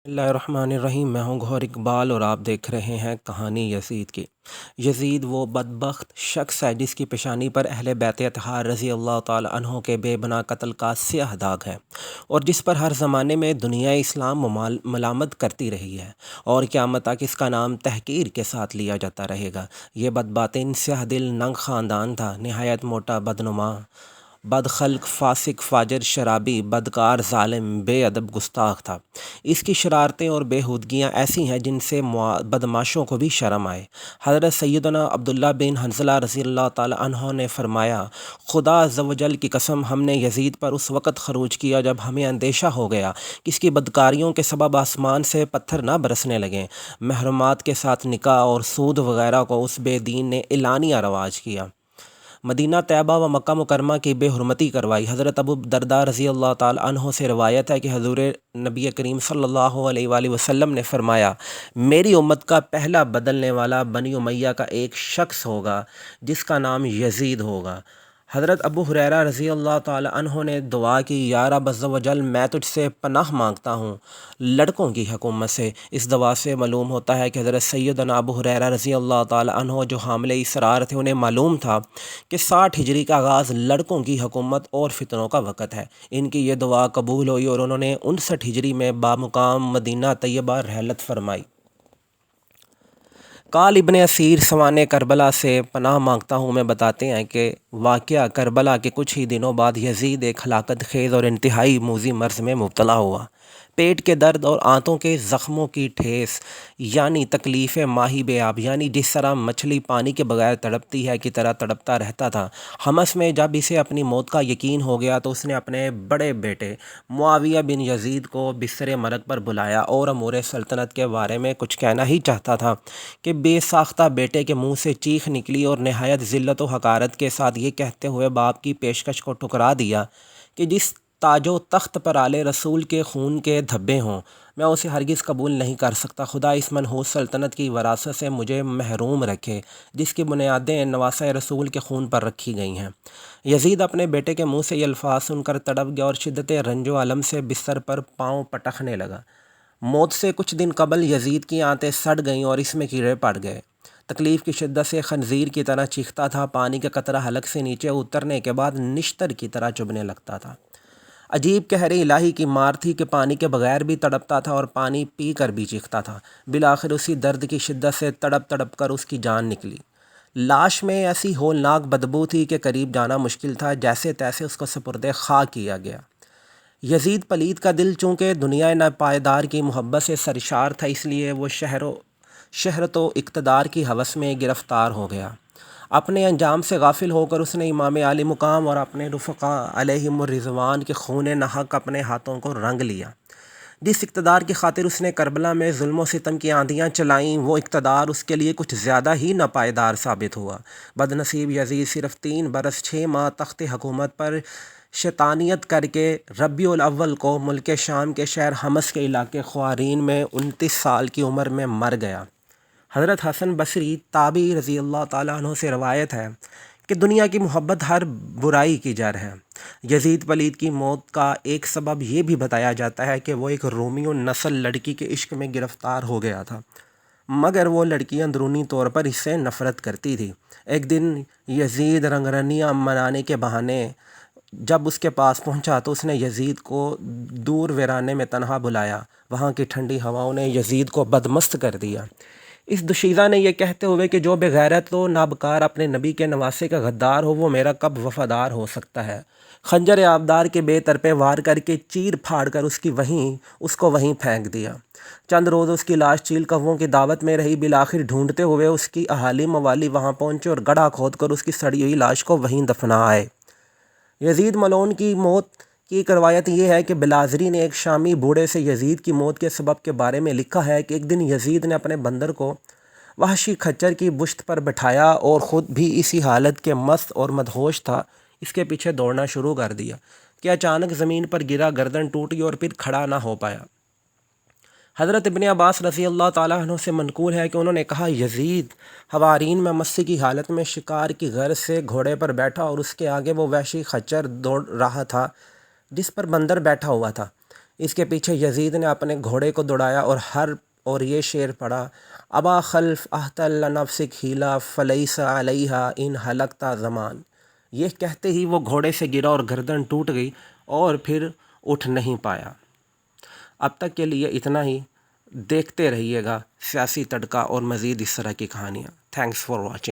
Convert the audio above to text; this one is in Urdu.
اللہ الرحمن الرحیم۔ میں ہوں گوہر اقبال اور آپ دیکھ رہے ہیں کہانی یزید کی۔ یزید وہ بدبخت شخص ہے جس کی پیشانی پر اہل بیت اطہار رضی اللہ تعالی عنہ کے بے بنا قتل کا سیاہ داغ ہے، اور جس پر ہر زمانے میں دنیا اسلام ملامت کرتی رہی ہے، اور قیامت تک اس کا نام تحقیر کے ساتھ لیا جاتا رہے گا۔ یہ بدباطن سیاہ دل ننگ خاندان تھا، نہایت موٹا، بدنما، بد خلق، فاسق، فاجر، شرابی، بدکار، ظالم، بے ادب، گستاخ تھا۔ اس کی شرارتیں اور بےہودگیاں ایسی ہیں جن سے بدماشوں کو بھی شرم آئے۔ حضرت سیدنا عبداللہ بن حنظلہ رضی اللہ تعالی عنہ نے فرمایا، خدا عز و جل کی قسم، ہم نے یزید پر اس وقت خروج کیا جب ہمیں اندیشہ ہو گیا کہ اس کی بدکاریوں کے سبب آسمان سے پتھر نہ برسنے لگیں۔ محرمات کے ساتھ نکاح اور سود وغیرہ کو اس بے دین نے اعلانیہ رواج کیا۔ مدینہ طیبہ و مکہ مکرمہ کی بے حرمتی کروائی۔ حضرت ابو درداء رضی اللہ تعالی عنہ سے روایت ہے کہ حضور نبی کریم صلی اللہ علیہ وآلہ وسلم نے فرمایا، میری امت کا پہلا بدلنے والا بنی امیہ کا ایک شخص ہوگا جس کا نام یزید ہوگا۔ حضرت ابو ہریرہ رضی اللہ تعالی عنہ نے دعا کی، یا رب عز و جل، میں تجھ سے پناہ مانگتا ہوں لڑکوں کی حکومت سے۔ اس دعا سے معلوم ہوتا ہے کہ حضرت سیدنا ابو ہریرہ رضی اللہ تعالی عنہ جو حامل اسرار تھے، انہیں معلوم تھا کہ 60 ہجری کا آغاز لڑکوں کی حکومت اور فتنوں کا وقت ہے۔ ان کی یہ دعا قبول ہوئی اور انہوں نے 59 ہجری میں بامقام مدینہ طیبہ رحلت فرمائی۔ قال ابن اسیر سوانح کربلا سے پناہ مانگتا ہوں میں بتاتے ہیں کہ واقعہ کربلا کے کچھ ہی دنوں بعد یزید ایک ہلاکت خیز اور انتہائی موذی مرض میں مبتلا ہوا۔ پیٹ کے درد اور آنتوں کے زخموں کی ٹھیس، یعنی تکلیف ماہی بے آب، یعنی جس طرح مچھلی پانی کے بغیر تڑپتی ہے کی طرح تڑپتا رہتا تھا۔ حمس میں جب اسے اپنی موت کا یقین ہو گیا تو اس نے اپنے بڑے بیٹے معاویہ بن یزید کو بستر مرگ پر بلایا اور امور سلطنت کے بارے میں کچھ کہنا ہی چاہتا تھا کہ بے ساختہ بیٹے کے منہ سے چیخ نکلی اور نہایت ذلت و حقارت کے ساتھ یہ کہتے ہوئے باپ کی پیشکش کو ٹھکرا دیا کہ جس تاج و تخت پر آل رسول کے خون کے دھبے ہوں، میں اسے ہرگز قبول نہیں کر سکتا۔ خدا اس منحوس سلطنت کی وراثت سے مجھے محروم رکھے جس کی بنیادیں نواسۂ رسول کے خون پر رکھی گئی ہیں۔ یزید اپنے بیٹے کے منہ سے یہ الفاظ سن کر تڑپ گیا اور شدت رنج و الم سے بستر پر پاؤں پٹکنے لگا۔ موت سے کچھ دن قبل یزید کی آنتیں سڑ گئیں اور اس میں کیڑے پڑ گئے۔ تکلیف کی شدت سے خنزیر کی طرح چیختا تھا، پانی کا قطرہ حلق سے نیچے اترنے کے بعد نشتر کی طرح چبھنے لگتا تھا۔ عجیب قہر الہی کی مار تھی کہ پانی کے بغیر بھی تڑپتا تھا اور پانی پی کر بھی چیختا تھا۔ بالآخر اسی درد کی شدت سے تڑپ تڑپ کر اس کی جان نکلی۔ لاش میں ایسی ہولناک بدبو تھی کہ قریب جانا مشکل تھا، جیسے تیسے اس کو سپرد خاک کیا گیا۔ یزید پلید کا دل چونکہ دنیا ناپائیدار کی محبت سے سرشار تھا، اس لیے وہ شہرت و اقتدار کی ہوس میں گرفتار ہو گیا۔ اپنے انجام سے غافل ہو کر اس نے امام عالی مقام اور اپنے رفقاء علیہم الرضوان کے خون ناحق اپنے ہاتھوں کو رنگ لیا۔ جس اقتدار کی خاطر اس نے کربلا میں ظلم و ستم کی آندیاں چلائیں، وہ اقتدار اس کے لیے کچھ زیادہ ہی ناپائیدار ثابت ہوا۔ بد نصیب یزید صرف 3 برس 6 ماہ تخت حکومت پر شیطانیت کر کے ربیع الاول کو ملک شام کے شہر حمص کے علاقے خوارین میں 29 سال کی عمر میں مر گیا۔ حضرت حسن بصری تابعی رضی اللہ تعالیٰ عنہ سے روایت ہے کہ دنیا کی محبت ہر برائی کی جڑ ہے۔ یزید پلید کی موت کا ایک سبب یہ بھی بتایا جاتا ہے کہ وہ ایک رومیو نسل لڑکی کے عشق میں گرفتار ہو گیا تھا، مگر وہ لڑکی اندرونی طور پر اس سے نفرت کرتی تھی۔ ایک دن یزید رنگرنیاں منانے کے بہانے جب اس کے پاس پہنچا تو اس نے یزید کو دور ویرانے میں تنہا بلایا۔ وہاں کی ٹھنڈی ہواؤں نے یزید کو بدمست کر دیا۔ اس دوشیزہ نے یہ کہتے ہوئے کہ جو بے غیرت و نابکار اپنے نبی کے نواسے کا غدار ہو، وہ میرا کب وفادار ہو سکتا ہے، خنجر آبدار کے بے طرفے وار کر کے چیر پھاڑ کر اس کو وہیں پھینک دیا۔ چند روز اس کی لاش چیل کووں کی دعوت میں رہی۔ بالآخر ڈھونڈتے ہوئے اس کی اہالی موالی وہاں پہنچے اور گڑھا کھود کر اس کی سڑی ہوئی لاش کو وہیں دفنا آئے۔ یزید ملعون کی موت کی ایک روایت یہ ہے کہ بلازری نے ایک شامی بوڑھے سے یزید کی موت کے سبب کے بارے میں لکھا ہے کہ ایک دن یزید نے اپنے بندر کو وحشی کھچر کی پشت پر بٹھایا اور خود بھی اسی حالت کے مست اور مدہوش تھا، اس کے پیچھے دوڑنا شروع کر دیا کہ اچانک زمین پر گرا، گردن ٹوٹی اور پھر کھڑا نہ ہو پایا۔ حضرت ابن عباس رضی اللہ تعالیٰ عنہ سے منقول ہے کہ انہوں نے کہا، یزید حوارین میں مسی کی حالت میں شکار کی غرض سے گھوڑے پر بیٹھا اور اس کے آگے وہ وحشی خچر دوڑ رہا تھا جس پر بندر بیٹھا ہوا تھا۔ اس کے پیچھے یزید نے اپنے گھوڑے کو دوڑایا اور یہ شعر پڑھا، ابا خلف احتل نفسک ہیلا فلیس علیہا ان حلقتا زمان۔ یہ کہتے ہی وہ گھوڑے سے گرا اور گردن ٹوٹ گئی اور پھر اٹھ نہیں پایا۔ اب تک کے لیے اتنا ہی، دیکھتے رہیے گا سیاسی تڑکا اور مزید اس طرح کی کہانیاں۔ Thanks for watching.